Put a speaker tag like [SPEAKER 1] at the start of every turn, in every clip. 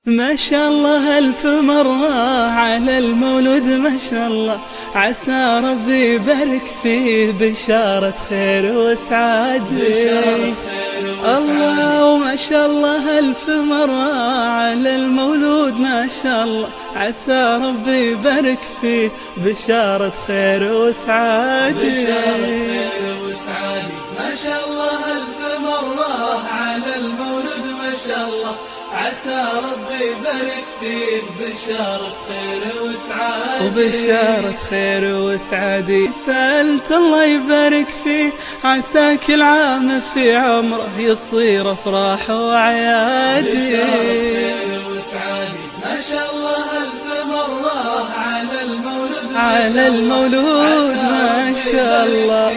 [SPEAKER 1] ما شاء الله ألف مرة على المولود، ما شاء الله عسى ربي يبارك فيه بشارة خير وسعادة. الله وما شاء الله ألف مرة على المولود، ما شاء الله عسى ربي يبارك فيه بشارة خير وسعادة. ما شاء الله ألف مرة على المولود، ما شاء الله عسى ربي يبارك فيه بشارة خير وسعادة. وبشارة خير وسعادة سألت الله يبارك فيه، عسى كل عام في عمره يصير أفراح وعيادة. بشارة خير وسعادة ما شاء الله ألف مرة على المولود، على المولود ما شاء الله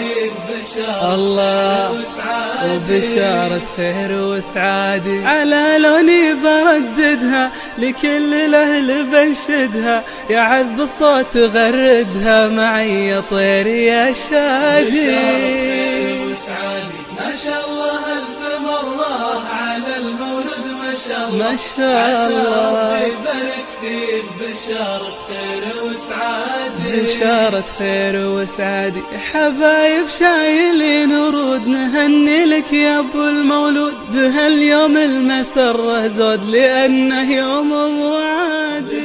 [SPEAKER 1] الله وبشارة خير وسعادة. على لوني برددها لكل الأهل بنشدها، يا عذب الصوت غردها معي يا طير يا شادي. ما شاء الله ألف مرة على المولود، ما شاء الله ما شاء الله يبارك فيه بشارة خير وسعادة. بشارة خير وسعادة حبايب شايلين ورود، نهني لك يا ابو المولود بهاليوم المسرة زود لأنه يوم موعد.